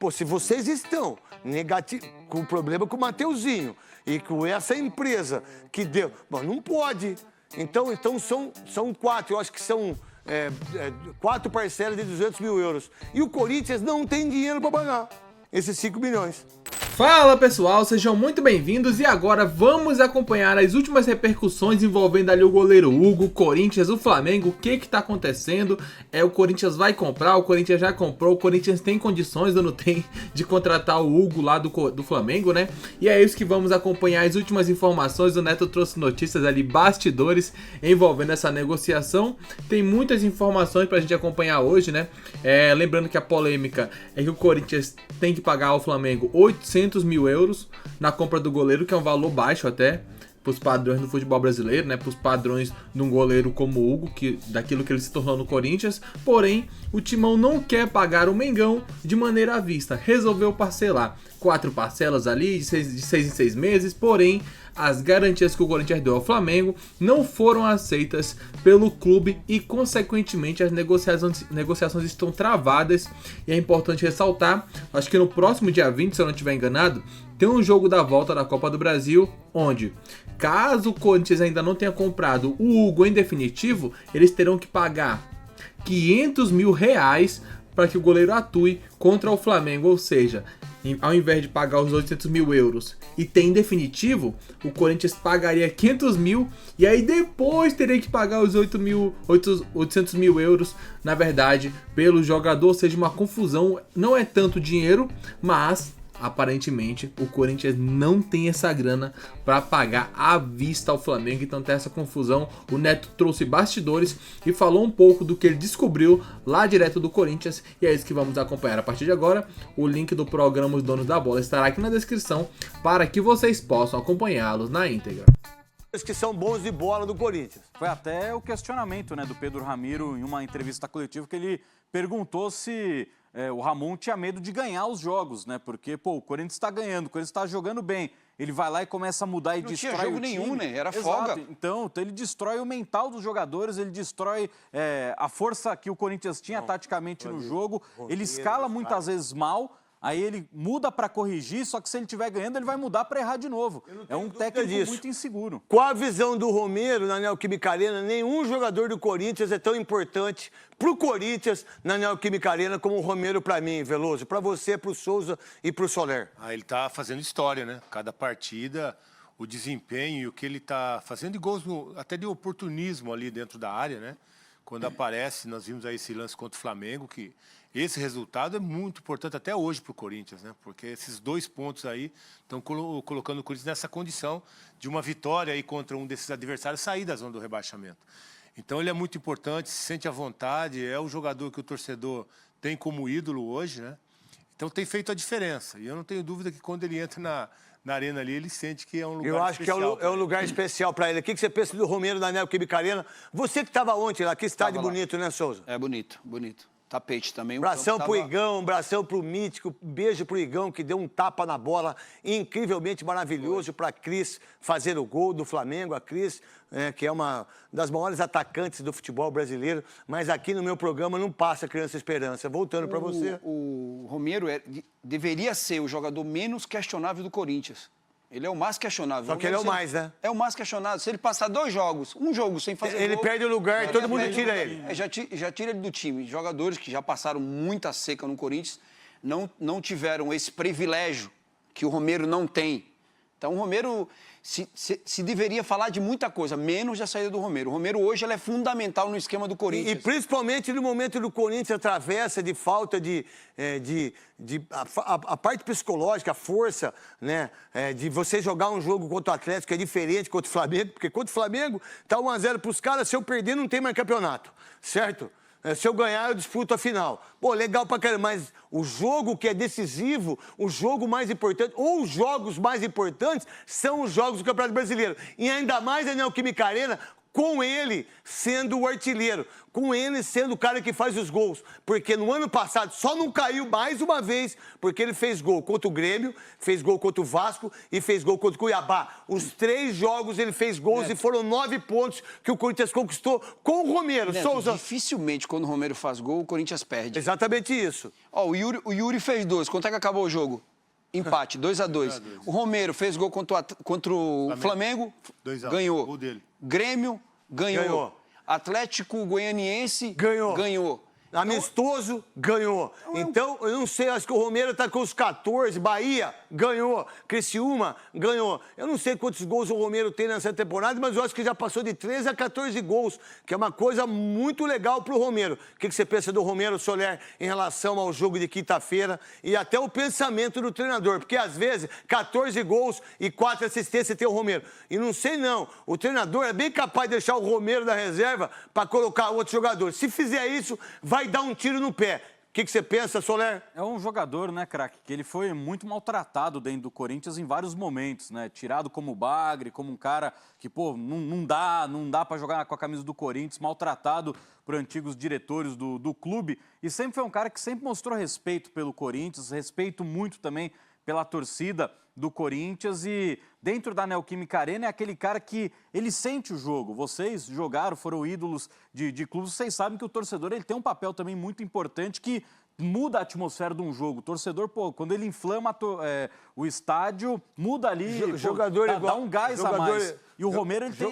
Pô, se vocês estão com problema com o Mateuzinho e com essa empresa que deu... Bom, não pode. Então são 4, eu acho que são 4 parcelas de 200 mil euros. E o Corinthians não tem dinheiro para pagar esses 5 milhões. Fala pessoal, sejam muito bem-vindos e agora vamos acompanhar as últimas repercussões envolvendo ali o goleiro Hugo, o Corinthians, o Flamengo, o que tá acontecendo, o Corinthians vai comprar, o Corinthians já comprou, o Corinthians tem condições ou não tem de contratar o Hugo lá do Flamengo, né? E é isso que vamos acompanhar as últimas informações, o Neto trouxe notícias ali, bastidores envolvendo essa negociação, tem muitas informações pra gente acompanhar hoje, né? Lembrando que a polêmica é que o Corinthians tem que pagar ao Flamengo 800 mil euros na compra do goleiro, que é um valor baixo até para os padrões do futebol brasileiro, né? Para os padrões de um goleiro como o Hugo, daquilo que ele se tornou no Corinthians. Porém, o Timão não quer pagar o Mengão de maneira à vista, resolveu parcelar 4 parcelas ali de 6 em 6 meses, porém as garantias que o Corinthians deu ao Flamengo não foram aceitas pelo clube e, consequentemente, as negociações estão travadas. E é importante ressaltar, acho que no próximo dia 20, se eu não estiver enganado, tem um jogo da volta da Copa do Brasil, onde, caso o Corinthians ainda não tenha comprado o Hugo em definitivo, eles terão que pagar 500 mil reais para que o goleiro atue contra o Flamengo, ou seja, ao invés de pagar os 800 mil euros e ter em definitivo, o Corinthians pagaria 500 mil e aí depois teria que pagar os 800 mil euros, na verdade, pelo jogador, ou seja, uma confusão. Não é tanto dinheiro, mas aparentemente o Corinthians não tem essa grana para pagar à vista ao Flamengo, então tem essa confusão. O Neto trouxe bastidores e falou um pouco do que ele descobriu lá direto do Corinthians, e é isso que vamos acompanhar a partir de agora. O link do programa Os Donos da Bola estará aqui na descrição para que vocês possam acompanhá-los na íntegra. Que são bons de bola do Corinthians. Foi até o questionamento, né, do Pedro Ramiro em uma entrevista coletiva, que ele perguntou se o Ramon tinha medo de ganhar os jogos, né? Porque, o Corinthians está ganhando, o Corinthians está jogando bem. Ele vai lá e começa a mudar e não destrói tinha jogo o time. nenhum, né? Era Exato. folga. Então ele destrói o mental dos jogadores, ele destrói a força que o Corinthians tinha taticamente no jogo. Ele escala muitas vezes mal. Aí ele muda para corrigir, só que se ele estiver ganhando, ele vai mudar para errar de novo. É um técnico muito inseguro. Com a visão do Romero na Neoquímica Arena, nenhum jogador do Corinthians é tão importante para o Corinthians na Neoquímica Arena como o Romero para mim, Veloso. Para você, para o Souza e para o Soler. Ele está fazendo história, né? Cada partida, o desempenho e o que ele está fazendo de gols, até de oportunismo ali dentro da área, né? Quando aparece, nós vimos aí esse lance contra o Flamengo, que esse resultado é muito importante até hoje para o Corinthians, né? Porque esses 2 pontos aí estão colocando o Corinthians nessa condição de uma vitória aí contra um desses adversários sair da zona do rebaixamento. Então ele é muito importante, se sente à vontade, é o jogador que o torcedor tem como ídolo hoje, né? Então tem feito a diferença. E eu não tenho dúvida que quando ele entra na arena ali, ele sente que é um lugar especial. Eu acho que é um lugar especial para ele. O que você pensa do Romero na Neoquímica Arena? Você que estava ontem lá, que estádio bonito, né, Souza? É bonito, bonito. Tapete também. Bração pro Igão, bração pro Mítico, beijo pro Igão, que deu um tapa na bola incrivelmente maravilhoso para a Cris fazer o gol do Flamengo. A Cris, que é uma das maiores atacantes do futebol brasileiro, mas aqui no meu programa não passa Criança Esperança. Voltando para você. O Romero deveria ser o jogador menos questionável do Corinthians. Ele é o mais questionável. Só que ele é o mais, né? É o mais questionável. Se ele passar 2 jogos, um jogo sem fazer ele gol, perde o lugar e todo mundo tira ele. Já tira ele do time. Jogadores que já passaram muita seca no Corinthians não tiveram esse privilégio que o Romero não tem. Então o Romero se deveria falar de muita coisa, menos da saída do Romero. O Romero hoje ele é fundamental no esquema do Corinthians. E principalmente no momento do Corinthians atravessa de falta a parte psicológica, a força, né? De você jogar um jogo contra o Atlético que é diferente contra o Flamengo, porque contra o Flamengo tá 1-0 para os caras, se eu perder não tem mais campeonato, certo? Se eu ganhar, eu disputo a final. Pô, legal pra caramba, mas o jogo que é decisivo, o jogo mais importante, ou os jogos mais importantes, são os jogos do Campeonato Brasileiro. E ainda mais a Neoquímica Arena, com ele sendo o artilheiro, com ele sendo o cara que faz os gols. Porque no ano passado só não caiu mais uma vez, porque ele fez gol contra o Grêmio, fez gol contra o Vasco e fez gol contra o Cuiabá. Os 3 jogos ele fez gols e foram 9 pontos que o Corinthians conquistou com o Romero. Neto, Souza. dificilmente, quando o Romero faz gol, o Corinthians perde. Exatamente isso. Ó, o Yuri fez 2. Quanto é que acabou o jogo? Empate, 2-2. O Romero fez gol contra o Flamengo, 2-1. ganhou. Gol dele. Grêmio, ganhou. Ganhou. Atlético Goianiense, ganhou. Amistoso, ganhou. Então, eu não sei, acho que o Romero tá com os 14, Bahia, ganhou. Criciúma, ganhou. Eu não sei quantos gols o Romero tem nessa temporada, mas eu acho que já passou de 13 a 14 gols, que é uma coisa muito legal pro Romero. O que você pensa do Romero Soler em relação ao jogo de quinta-feira e até o pensamento do treinador? Porque, às vezes, 14 gols e 4 assistências tem o Romero. E não sei, não. O treinador é bem capaz de deixar o Romero da reserva para colocar outro jogador. Se fizer isso, vai dar um tiro no pé. O que você pensa, Soler? É um jogador, né, craque, que ele foi muito maltratado dentro do Corinthians em vários momentos, né? Tirado como bagre, como um cara que, pô, não dá para jogar com a camisa do Corinthians, maltratado por antigos diretores do clube. E sempre foi um cara que sempre mostrou respeito pelo Corinthians, respeito muito também pela torcida do Corinthians e dentro da Neoquímica Arena é aquele cara que ele sente o jogo. Vocês jogaram, foram ídolos de clubes, vocês sabem que o torcedor ele tem um papel também muito importante que muda a atmosfera de um jogo. O torcedor, pô, quando ele inflama o estádio, muda ali, Jogador dá igual, um gás jogador, a mais. E o Romero ele tem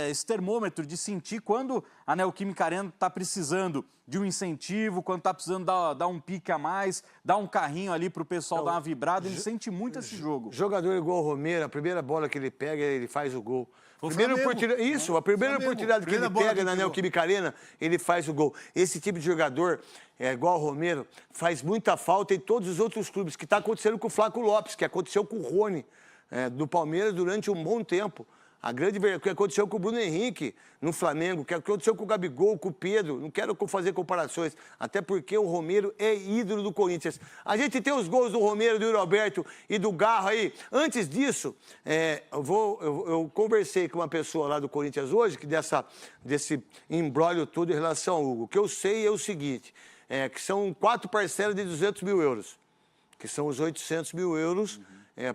esse termômetro de sentir quando a Neoquímica Arena está precisando de um incentivo, quando está precisando dar um pique a mais, dar um carrinho ali para o pessoal dar uma vibrada. Ele sente muito esse jogo. Jogador igual o Romero, a primeira bola que ele pega, ele faz o gol. O Primeira Flamengo. oportunidade, isso, a primeira Flamengo. oportunidade que ele Primeira bola pega que na pegou. Neoquímica Arena, ele faz o gol. Esse tipo de jogador, igual o Romero, faz muita falta em todos os outros clubes, que está acontecendo com o Flaco Lopes, que aconteceu com o Rony, do Palmeiras durante um bom tempo. A grande verdade, o que aconteceu com o Bruno Henrique no Flamengo, o que aconteceu com o Gabigol, com o Pedro, não quero fazer comparações, até porque o Romero é ídolo do Corinthians. A gente tem os gols do Romero, do Yuri Alberto e do Garro aí. Antes disso, eu conversei com uma pessoa lá do Corinthians hoje, que desse imbróglio todo em relação ao Hugo. O que eu sei é o seguinte, que são 4 parcelas de 200 mil euros, que são os 800 mil euros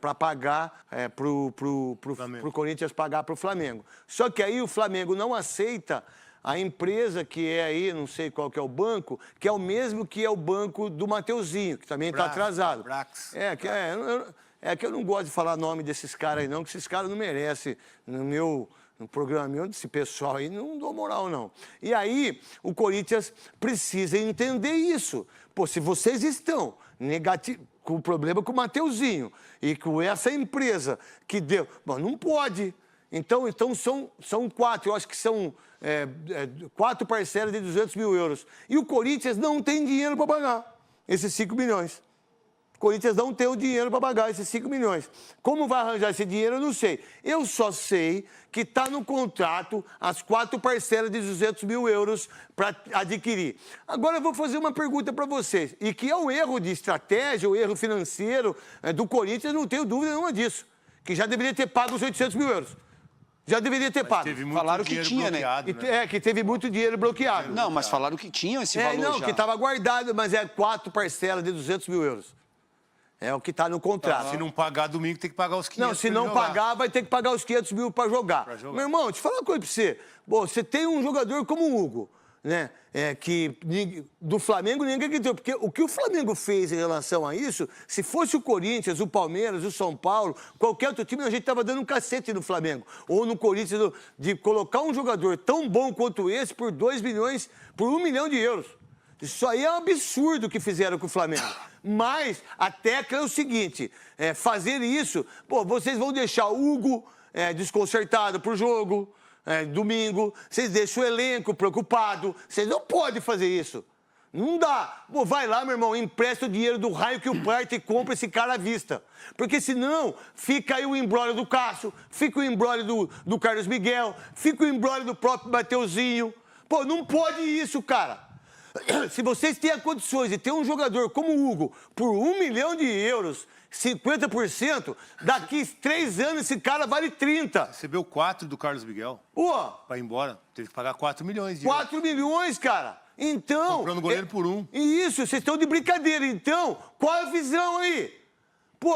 para pagar pro Corinthians pagar para o Flamengo. Só que aí o Flamengo não aceita a empresa que é aí, não sei qual que é o banco, que é o mesmo que é o banco do Mateuzinho, que também está atrasado. Brax. Que eu não gosto de falar nome desses caras aí não, que esses caras não merecem no programa meu, desse pessoal aí, não dou moral, não. E aí, o Corinthians precisa entender isso. Pô, se vocês estão com o problema com o Mateuzinho e com essa empresa que deu... Bom, não pode. Então são 4, eu acho que são 4 parcelas de 200 mil euros. E o Corinthians não tem dinheiro para pagar esses 5 milhões. O Corinthians não tem o dinheiro para pagar esses 5 milhões. Como vai arranjar esse dinheiro, eu não sei. Eu só sei que está no contrato as 4 parcelas de 200 mil euros para adquirir. Agora eu vou fazer uma pergunta para vocês. E que é o erro de estratégia, o erro financeiro do Corinthians, não tenho dúvida nenhuma disso. Que já deveria ter pago os 800 mil euros. Já deveria ter pago. Teve muito Falaram que dinheiro tinha, né? bloqueado, Que teve muito dinheiro bloqueado. Não, mas falaram que tinham esse valor Não, já. que estava guardado, mas 4 parcelas de 200 mil euros. É o que está no contrato. Se não pagar domingo, tem que pagar os 500. Não, se não pagar, vai ter que pagar os 500 mil para jogar. Meu irmão, deixa eu falar uma coisa para você. Bom, você tem um jogador como o Hugo, né? Que do Flamengo ninguém acreditou. Porque o que o Flamengo fez em relação a isso, se fosse o Corinthians, o Palmeiras, o São Paulo, qualquer outro time, a gente estava dando um cacete no Flamengo. Ou no Corinthians, de colocar um jogador tão bom quanto esse por 2 milhões, por 1 milhão de euros. Isso aí é um absurdo que fizeram com o Flamengo. Mas a tecla é o seguinte, fazer isso, pô, vocês vão deixar o Hugo desconcertado pro jogo, domingo, vocês deixam o elenco preocupado, vocês não podem fazer isso. Não dá. Pô, vai lá, meu irmão, empresta o dinheiro do raio que o parte e compra esse cara à vista. Porque senão fica aí o embrólio do Cássio, fica o embrólio do Carlos Miguel, fica o embrólio do próprio Mateuzinho. Pô, não pode isso, cara. Se vocês têm condições de ter um jogador como o Hugo por 1 milhão de euros, 50%, daqui 3 anos esse cara vale 30. Recebeu 4 do Carlos Miguel Pô, pra ir embora. Teve que pagar 4 milhões de 4 milhões, cara. Então... Comprando goleiro por 1. Isso, vocês estão de brincadeira. Então, qual é a visão aí? Pô,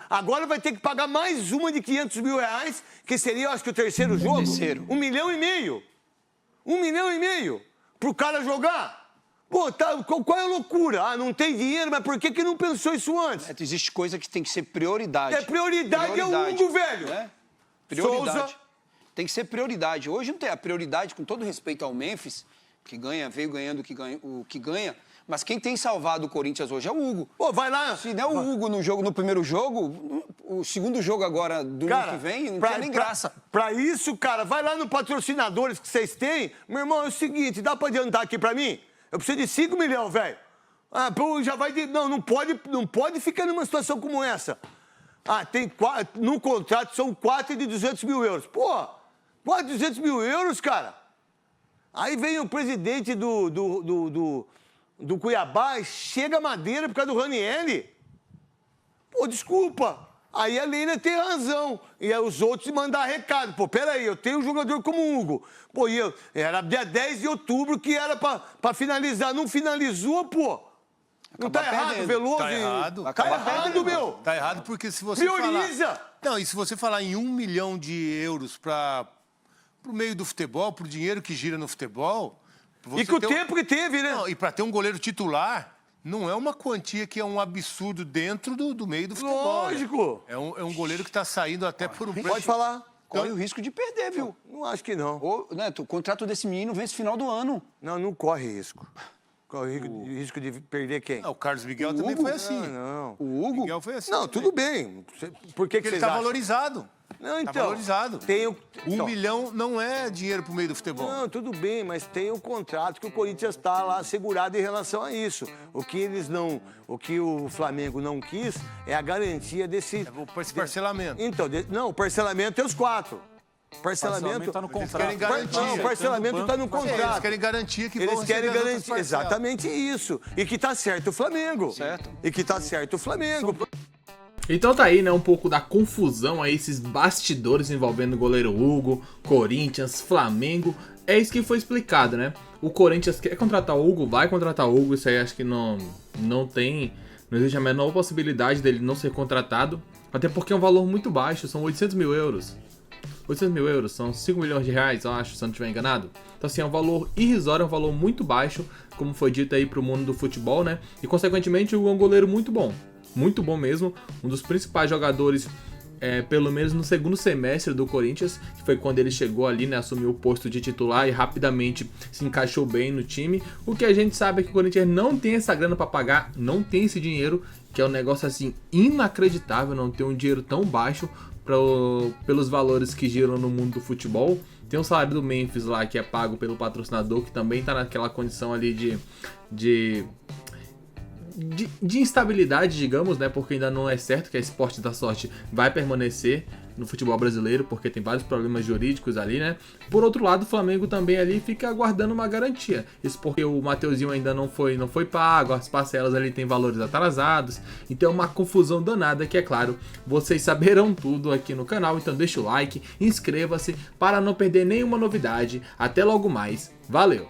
agora vai ter que pagar mais uma de 500 mil reais, que seria, eu acho que o terceiro jogo. Terceiro. 1,5 milhão. 1,5 milhão pro cara jogar. Pô, qual é a loucura? Ah, não tem dinheiro, mas por que não pensou isso antes? Neto, existe coisa que tem que ser prioridade. Prioridade é o Hugo, velho. Né? Prioridade. Souza. Tem que ser prioridade. Hoje não tem a prioridade, com todo respeito ao Memphis, que veio ganhando o que ganha, mas quem tem salvado o Corinthians hoje é o Hugo. Pô, vai lá. Se der o Hugo no primeiro jogo, o segundo jogo agora do ano que vem, não tem nem graça. Pra isso, cara, vai lá no patrocinadores que vocês têm. Meu irmão, é o seguinte, dá pra adiantar aqui pra mim? Eu preciso de 5 milhões, velho. Ah, pô, já vai de... Não pode ficar numa situação como essa. Ah, tem 4... No contrato são 4 de 200 mil euros. Pô, 4 de 200 mil euros, cara. Aí vem o presidente do Cuiabá e chega a madeira por causa do Ranieri. Pô, desculpa. Aí a Leila tem razão. E aí os outros mandar recado. Pô, peraí, eu tenho um jogador como o Hugo. Pô, era dia 10 de outubro que era pra finalizar. Não finalizou, pô. Não tá errado, perdendo. Veloso? Tá errado. Tá errado, meu. Tá errado porque se você Prioriza. falar... Não, e se você falar em 1 milhão de euros pro meio do futebol, pro dinheiro que gira no futebol... E com o tempo que teve, né? Não, e para ter um goleiro titular, não é uma quantia que é um absurdo dentro do meio do futebol. Lógico. Né? É um goleiro que está saindo até por um preço. Pode falar. Corre o risco de perder, viu? Não acho que não. Neto, o contrato desse menino vence no final do ano. Não corre risco. Corre risco de perder quem? Não, o Carlos Miguel também Hugo? foi assim. Não. O Hugo? Miguel foi assim. Não, também. tudo bem. Por que Porque ele vocês está acham? valorizado. Não, então. Tá valorizado. Tem o... 1 então, milhão não é dinheiro pro meio do futebol. Não, tudo bem, mas tem o contrato que o Corinthians está lá segurado em relação a isso. O que o Flamengo não quis é a garantia desse... Esse parcelamento. Então, não, o parcelamento é os 4. Parcelamento tá no Eles contrato. querem garantia. Não, o parcelamento está no Eles contrato. querem garantia que vão Eles querem receber as outras garantir, parcelas. exatamente isso. E que tá certo o Flamengo. Certo. E que tá certo o Flamengo. Então tá aí, né, um pouco da confusão aí, esses bastidores envolvendo o goleiro Hugo, Corinthians, Flamengo. É isso que foi explicado, né? O Corinthians quer contratar o Hugo, vai contratar o Hugo, isso aí acho que não existe a menor possibilidade dele não ser contratado. Até porque é um valor muito baixo, são 800 mil euros. 800 mil euros, são 5 milhões de reais, eu acho, se eu não estiver enganado. Então assim, é um valor irrisório, é um valor muito baixo, como foi dito aí pro mundo do futebol, né? E consequentemente o Hugo é um goleiro muito bom mesmo, um dos principais jogadores, pelo menos no segundo semestre do Corinthians, que foi quando ele chegou ali, né, assumiu o posto de titular e rapidamente se encaixou bem no time. O que a gente sabe é que o Corinthians não tem essa grana para pagar, não tem esse dinheiro, que é um negócio assim inacreditável, não ter um dinheiro tão baixo pelos valores que giram no mundo do futebol. Tem o salário do Memphis lá, que é pago pelo patrocinador, que também tá naquela condição ali de instabilidade, digamos, né? Porque ainda não é certo que a Esporte da Sorte vai permanecer no futebol brasileiro, porque tem vários problemas jurídicos ali, né? Por outro lado, o Flamengo também ali fica aguardando uma garantia. Isso porque o Mateuzinho ainda não foi pago, as parcelas ali tem valores atrasados, então é uma confusão danada que, é claro, vocês saberão tudo aqui no canal, então deixa o like, inscreva-se para não perder nenhuma novidade. Até logo mais, valeu!